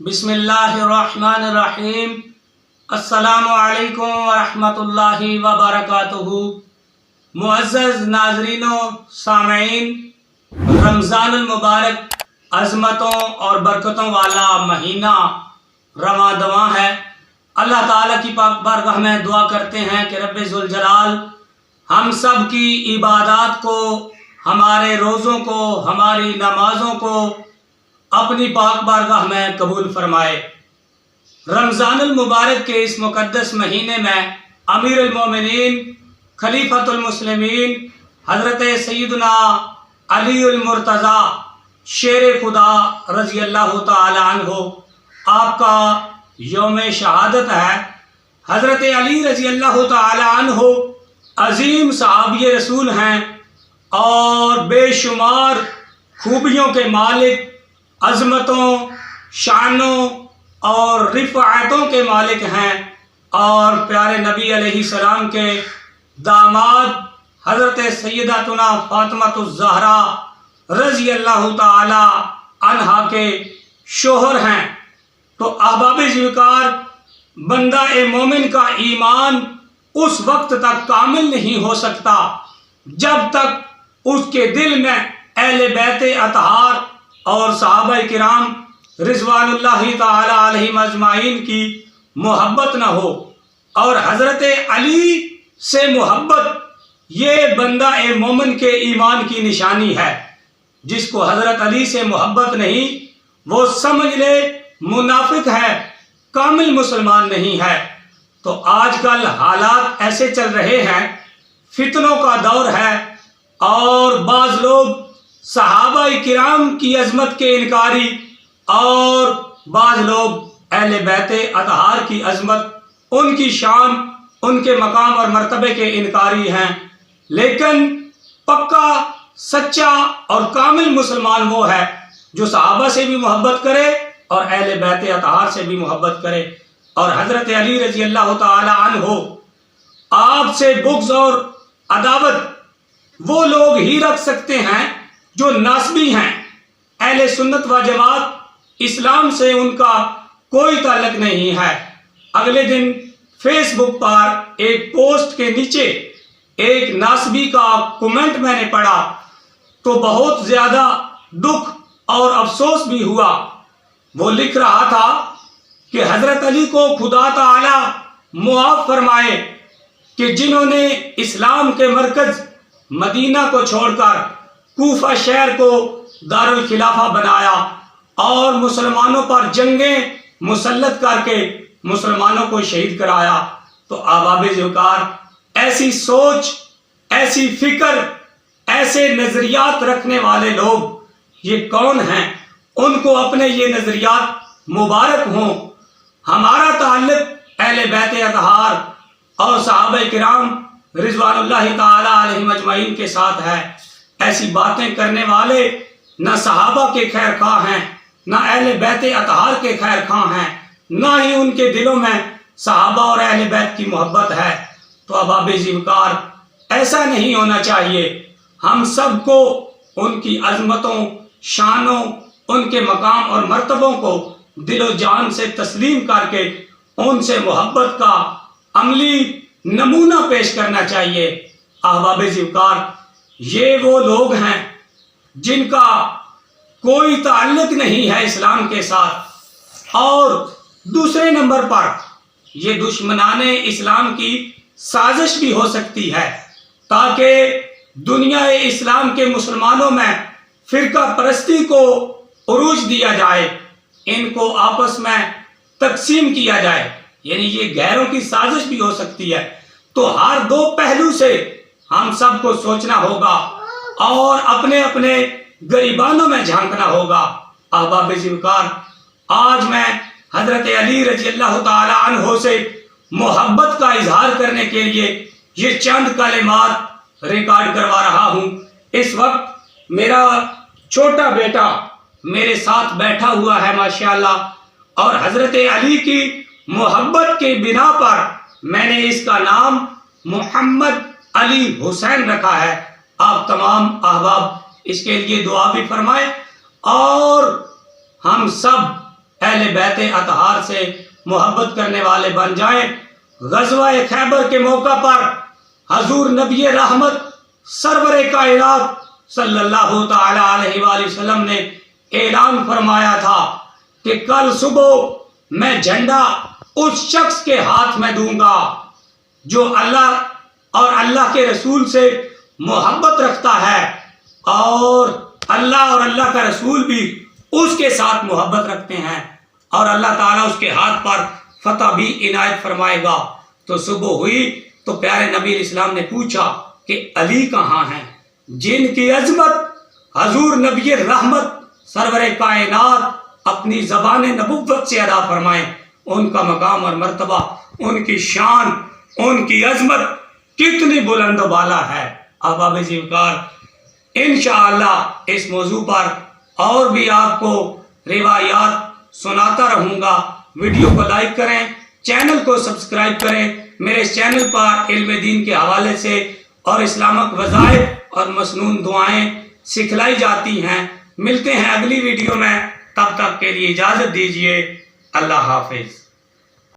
بسم اللہ الرحمن الرحیم۔ السلام علیکم ورحمۃ اللہ وبرکاتہ۔ معزز ناظرین و سامعین، رمضان المبارک عظمتوں اور برکتوں والا مہینہ رواں دواں ہے۔ اللہ تعالیٰ کی پاک بارگاہ میں دعا کرتے ہیں کہ رب ذوالجلال ہم سب کی عبادات کو، ہمارے روزوں کو، ہماری نمازوں کو اپنی پاک بارگاہ میں قبول فرمائے۔ رمضان المبارک کے اس مقدس مہینے میں امیر المومنین خلیفۃ المسلمین حضرت سیدنا علی المرتضیٰ شیر خدا رضی اللہ تعالی عنہ آپ کا یوم شہادت ہے۔ حضرت علی رضی اللہ تعالی عنہ عظیم صحابی رسول ہیں اور بے شمار خوبیوں کے مالک، عظمتوں، شانوں اور رفعتوں کے مالک ہیں، اور پیارے نبی علیہ السلام کے داماد حضرت سیداتنا فاطمہ الزہرا رضی اللہ تعالی عنہا کے شوہر ہیں۔ تو احباب ذوالفقار، بندہ مومن کا ایمان اس وقت تک کامل نہیں ہو سکتا جب تک اس کے دل میں اہل بیت اطہار اور صحابہ کرام رضوان اللہ تعالی علیہم اجمعین کی محبت نہ ہو۔ اور حضرت علی سے محبت یہ بندہ مومن کے ایمان کی نشانی ہے۔ جس کو حضرت علی سے محبت نہیں، وہ سمجھ لے منافق ہے، کامل مسلمان نہیں ہے۔ تو آج کل حالات ایسے چل رہے ہیں، فتنوں کا دور ہے، اور بعض لوگ صحابہ کرام کی عظمت کے انکاری اور بعض لوگ اہل بیت اطہار کی عظمت، ان کی شان، ان کے مقام اور مرتبے کے انکاری ہیں۔ لیکن پکا، سچا اور کامل مسلمان وہ ہے جو صحابہ سے بھی محبت کرے اور اہل بیت اطہار سے بھی محبت کرے۔ اور حضرت علی رضی اللہ تعالی عنہ آپ سے بغض اور عداوت وہ لوگ ہی رکھ سکتے ہیں جو ناسبی ہیں۔ اہل سنت و جماعت اسلام سے ان کا کوئی تعلق نہیں ہے۔ اگلے دن فیس بک پر ایک پوسٹ کے نیچے ایک ناسبی کا کومنٹ میں نے پڑھا تو بہت زیادہ دکھ اور افسوس بھی ہوا۔ وہ لکھ رہا تھا کہ حضرت علی کو خدا تعالی معاف فرمائے کہ جنہوں نے اسلام کے مرکز مدینہ کو چھوڑ کر کوفہ شہر کو دارالخلافہ بنایا اور مسلمانوں پر جنگیں مسلط کر کے مسلمانوں کو شہید کرایا۔ تو احباب ذوالفقار، ایسی سوچ، ایسی فکر، ایسے نظریات رکھنے والے لوگ یہ کون ہیں؟ ان کو اپنے یہ نظریات مبارک ہوں۔ ہمارا تعلق اہل بیت اطہار اور صحابہ کرام رضوان اللہ تعالی علیہم اجمعین کے ساتھ ہے۔ ایسی باتیں کرنے والے نہ صحابہ کے خیر خواہ ہیں، نہ اہل بیت اطہار کے خیر خواہ ہیں، نہ ہی ان کے دلوں میں صحابہ اور اہل بیت کی محبت ہے۔ تو احباب ذوالفقار، ایسا نہیں ہونا چاہیے۔ ہم سب کو ان کی عظمتوں، شانوں، ان کے مقام اور مرتبوں کو دل و جان سے تسلیم کر کے ان سے محبت کا عملی نمونہ پیش کرنا چاہیے۔ احباب ذوالفقار، یہ وہ لوگ ہیں جن کا کوئی تعلق نہیں ہے اسلام کے ساتھ، اور دوسرے نمبر پر یہ دشمنان اسلام کی سازش بھی ہو سکتی ہے تاکہ دنیا اسلام کے مسلمانوں میں فرقہ پرستی کو عروج دیا جائے، ان کو آپس میں تقسیم کیا جائے، یعنی یہ غیروں کی سازش بھی ہو سکتی ہے۔ تو ہر دو پہلو سے ہم سب کو سوچنا ہوگا اور اپنے اپنے گریبانوں میں جھانکنا ہوگا۔ احباب ذوالفقار، آج میں حضرت علی رضی اللہ تعالی عنہ سے محبت کا اظہار کرنے کے لیے یہ چند کلمات ریکارڈ کروا رہا ہوں۔ اس وقت میرا چھوٹا بیٹا میرے ساتھ بیٹھا ہوا ہے ماشاءاللہ، اور حضرت علی کی محبت کے بنا پر میں نے اس کا نام محمد علی حسین رکھا ہے۔ آپ تمام احباب اس کے لیے دعا بھی فرمائیں، اور ہم سب اہل بیت اطہار سے محبت کرنے والے بن جائیں۔ غزوہ خیبر کے موقع پر حضور نبی رحمت سرور کائنات صلی اللہ تعالی علیہ وآلہ وسلم نے اعلان فرمایا تھا کہ کل صبح میں جھنڈا اس شخص کے ہاتھ میں دوں گا جو اللہ اور اللہ کے رسول سے محبت رکھتا ہے، اور اللہ اور اللہ کا رسول بھی اس کے ساتھ محبت رکھتے ہیں، اور اللہ تعالیٰ اس کے ہاتھ پر فتح بھی عنایت فرمائے گا۔ تو صبح ہوئی تو پیارے نبی علیہ السلام نے پوچھا کہ علی کہاں ہیں، جن کی عظمت حضور نبی رحمت سرور کائنات اپنی زبان نبوت سے ادا فرمائیں۔ ان کا مقام اور مرتبہ، ان کی شان، ان کی عظمت کتنی بلند و بالا ہے۔ احباب زیوکار، انشاءاللہ اس موضوع پر اور بھی آپ کو روایات سناتا رہوں گا۔ ویڈیو کو لائک کریں، چینل کو سبسکرائب کریں۔ میرے چینل پر علم دین کے حوالے سے اور اسلامک وظائف اور مسنون دعائیں سکھلائی جاتی ہیں۔ ملتے ہیں اگلی ویڈیو میں، تب تک کے لیے اجازت دیجیے۔ اللہ حافظ۔